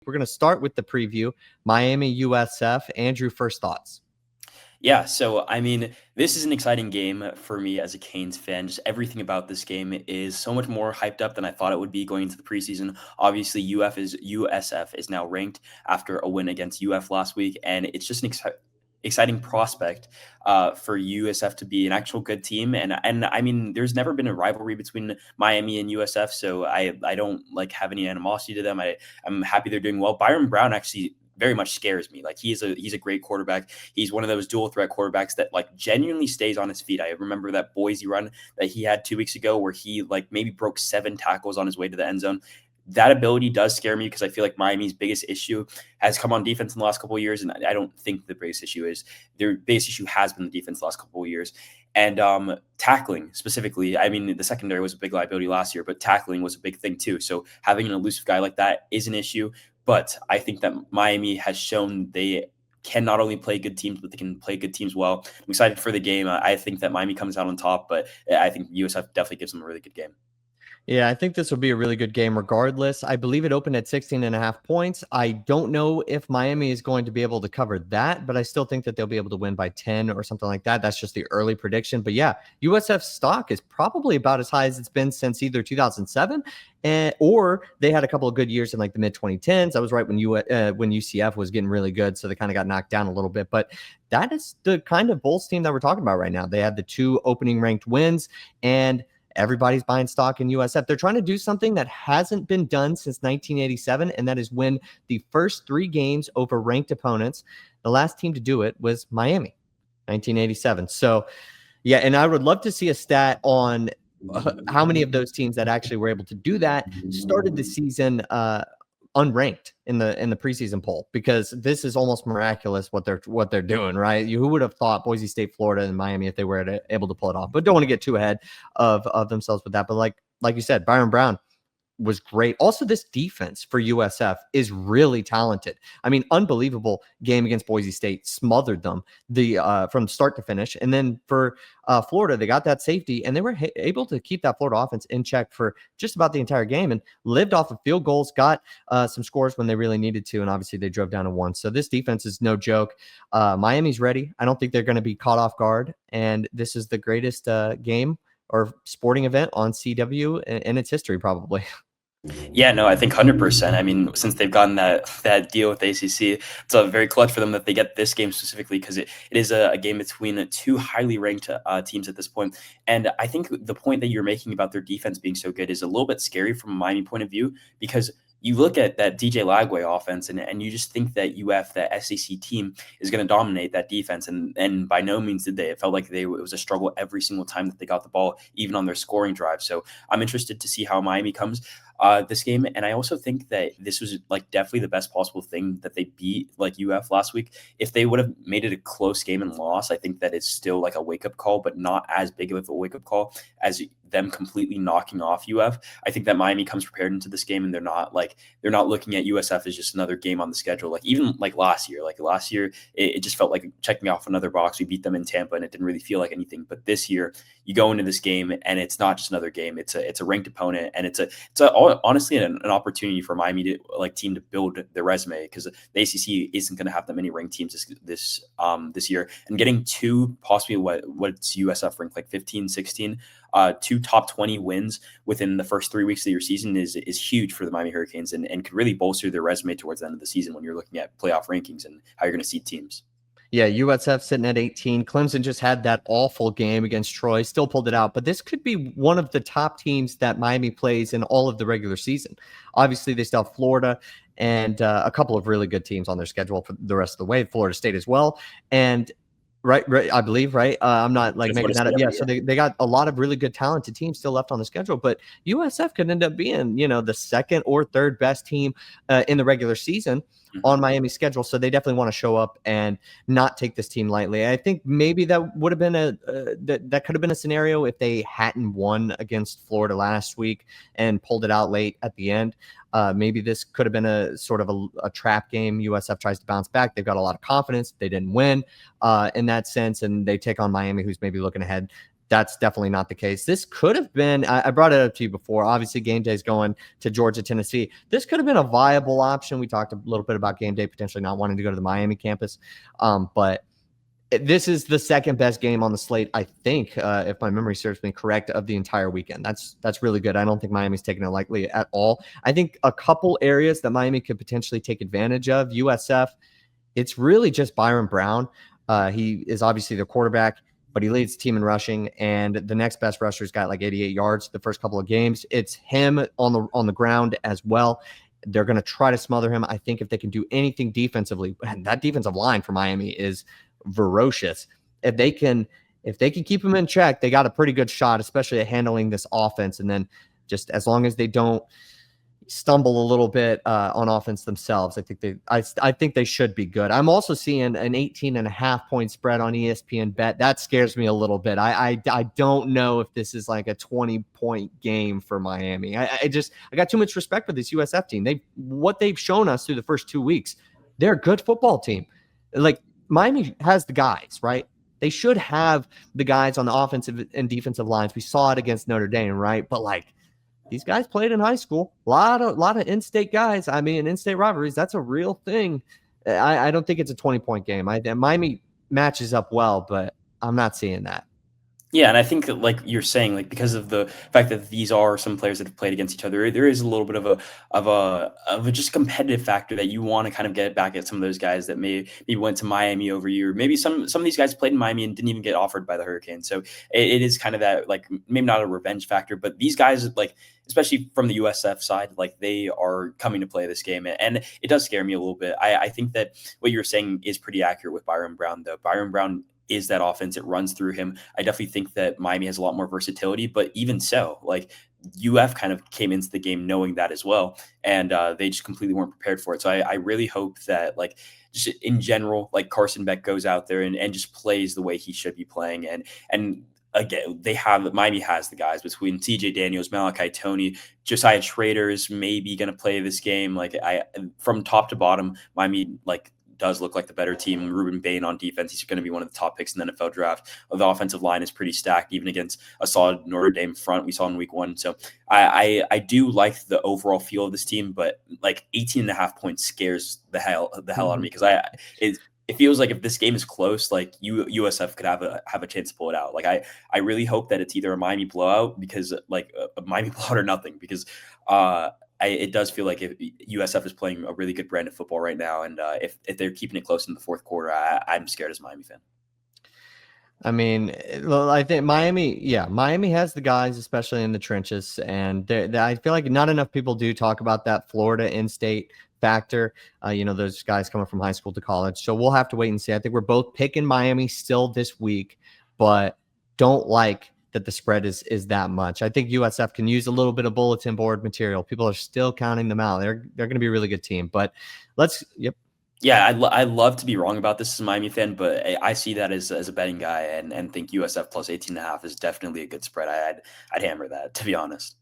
We're going to start with the preview. Miami USF. Andrew, first thoughts. Yeah, so I mean, this is an exciting game for me as a Canes fan. Just everything about this game is so much more hyped up than I thought it would be going into the preseason. Obviously, USF is now ranked after a win against UF last week, and it's just an exciting prospect for USF to be an actual good team. And I mean, there's never been a rivalry between Miami and USF, so I don't like have any animosity to them. I'm happy they're doing well. Byron Brown actually very much scares me. Like he's a great quarterback. He's one of those dual threat quarterbacks that like genuinely stays on his feet. I remember that Boise run that he had 2 weeks ago where he like maybe broke 7 tackles on his way to the end zone. That ability does scare me because I feel like Miami's biggest issue has come on defense in the last couple of years, and I don't think the biggest issue is their biggest issue has been the defense the last couple of years. And tackling specifically, I mean, the secondary was a big liability last year, but tackling was a big thing too. So having an elusive guy like that is an issue. But I think that Miami has shown they can not only play good teams, but they can play good teams well. I'm excited for the game. I think that Miami comes out on top, but I think USF definitely gives them a really good game. Yeah, I think this will be a really good game regardless. I believe it opened at 16.5 points. I don't know if Miami is going to be able to cover that, but I still think that they'll be able to win by 10 or something like that. That's just the early prediction. But yeah, USF stock is probably about as high as it's been since either 2007 or they had a couple of good years in like the mid 2010s. I was right when UCF was getting really good, so they kind of got knocked down a little bit. But that is the kind of Bulls team that we're talking about right now. They had the 2 opening ranked wins, and everybody's buying stock in USF. They're trying to do something that hasn't been done since 1987, and that is win the first 3 games over ranked opponents. The last team to do it was Miami, 1987. So, yeah, and I would love to see a stat on how many of those teams that actually were able to do that started the season unranked in the preseason poll, because this is almost miraculous what they're doing, right? Who would have thought Boise State, Florida, and Miami if they were able to pull it off? But don't want to get too ahead of themselves with that. But like you said, Byron Brown was great. Also, this defense for USF is really talented. I mean, unbelievable game against Boise State, smothered them from start to finish. And then for Florida, they got that safety, and they were able to keep that Florida offense in check for just about the entire game and lived off of field goals, got some scores when they really needed to, and obviously they drove down to 1. So this defense is no joke. Miami's ready. I don't think they're going to be caught off guard, and this is the greatest game or sporting event on CW in its history, probably. Yeah, no, I think 100%. I mean, since they've gotten that deal with ACC, it's very clutch for them that they get this game specifically, because it is a game between 2 highly ranked teams at this point. And I think the point that you're making about their defense being so good is a little bit scary from a Miami point of view, because you look at that DJ Lagway offense and you just think that that SEC team, is going to dominate that defense. And by no means did they. It felt like it was a struggle every single time that they got the ball, even on their scoring drive. So I'm interested to see how Miami comes this game. And I also think that this was like definitely the best possible thing that they beat like UF last week. If they would have made it a close game and lost, I think that it's still like a wake-up call, but not as big of a wake-up call as them completely knocking off UF. I think that Miami comes prepared into this game, and they're not looking at USF as just another game on the schedule. Like even like last year, it just felt like checking off another box. We beat them in Tampa, and it didn't really feel like anything. But this year, you go into this game, and it's not just another game. It's a ranked opponent, and it's honestly an opportunity for Miami team to build their resume, because the ACC isn't going to have that many ranked teams this year, and getting 2 possibly what's USF ranked like 15, 16. 2 top 20 wins within the first 3 weeks of your season is huge for the Miami Hurricanes, and could really bolster their resume towards the end of the season when you're looking at playoff rankings and how you're going to seed teams. Yeah, USF sitting at 18. Clemson just had that awful game against Troy, still pulled it out. But this could be one of the top teams that Miami plays in all of the regular season. Obviously, they still have Florida and a couple of really good teams on their schedule for the rest of the way, Florida State as well. And Right, I believe, right? I'm not like making that up. Yeah, so they got a lot of really good talented teams still left on the schedule, but USF could end up being, the second or third best team in the regular season on Miami's schedule. So they definitely want to show up and not take this team lightly. I think maybe that would have been that could have been a scenario if they hadn't won against Florida last week and pulled it out late at the end. Maybe this could have been a sort of a trap game. USF tries to bounce back. They've got a lot of confidence. They didn't win in that sense, and they take on Miami, who's maybe looking ahead that's definitely not the case. This could have been, I brought it up to you before. Obviously, game day is going to Georgia, Tennessee. This could have been a viable option. We talked a little bit about game day potentially not wanting to go to the Miami campus. But this is the second best game on the slate, I think, if my memory serves me correct, of the entire weekend. That's really good. I don't think Miami's taking it lightly at all. I think a couple areas that Miami could potentially take advantage of. USF, it's really just Byron Brown. He is obviously the quarterback, but he leads the team in rushing, and the next best rusher's got like 88 yards the first couple of games. It's him on the ground as well. They're going to try to smother him. I think if they can do anything defensively, and that defensive line for Miami is ferocious. If they can keep him in check, they got a pretty good shot, especially at handling this offense. And then just as long as they don't stumble a little bit on offense themselves, I think they should be good. I'm also seeing an 18.5 point spread on ESPN Bet. That scares me a little bit. I don't know if this is like a 20-point game for Miami. I got too much respect for this USF team. What they've shown us through the first 2 weeks, they're a good football team. Like, Miami has the guys, right? They should have the guys on the offensive and defensive lines. We saw it against Notre Dame, right? But like, these guys played in high school. A lot of in-state guys. I mean, in-state rivalries, that's a real thing. I don't think it's a 20-point game. Miami matches up well, but I'm not seeing that. Yeah, and I think that, like you're saying, like because of the fact that these are some players that have played against each other, there is a little bit of a just competitive factor that you want to kind of get back at some of those guys that maybe went to Miami over you, or maybe some of these guys played in Miami and didn't even get offered by the Hurricanes. So it is kind of that, like, maybe not a revenge factor, but these guys, like, especially from the USF side, like, they are coming to play this game, and it does scare me a little bit. I think that what you're saying is pretty accurate with Byron Brown, though. Byron Brown is that offense. It runs through him. I definitely think that Miami has a lot more versatility, but even so, like, UF kind of came into the game knowing that as well, and they just completely weren't prepared for it. So I really hope that, like, just in general, like, Carson Beck goes out there and just plays the way he should be playing. And again, Miami has the guys between TJ Daniels, Malachi Toney, Josiah Schrader is maybe going to play this game. Like, from top to bottom, Miami, like, does look like the better team. Ruben Bain on defense, he's going to be one of the top picks in the NFL draft. The offensive line is pretty stacked, even against a solid Notre Dame front we saw in week 1. So I do like the overall feel of this team, but like 18.5 points scares the hell out of me, because it feels like if this game is close, like USF could have a chance to pull it out. Like, I really hope that it's either a Miami blowout, because like a Miami blowout or nothing, because it does feel like if USF is playing a really good brand of football right now, and if they're keeping it close in the fourth quarter, I'm scared as a Miami fan. I mean, well, I think Miami has the guys, especially in the trenches, and I feel like not enough people do talk about that Florida in-state factor. Those guys coming from high school to college. So we'll have to wait and see. I think we're both picking Miami still this week, but don't like that the spread is that much. I think USF can use a little bit of bulletin board material. People are still counting them out. They're going to be a really good team. But Yeah, I love to be wrong about this as a Miami fan, but I see that as a betting guy, and think USF plus 18.5 is definitely a good spread. I'd hammer that, to be honest.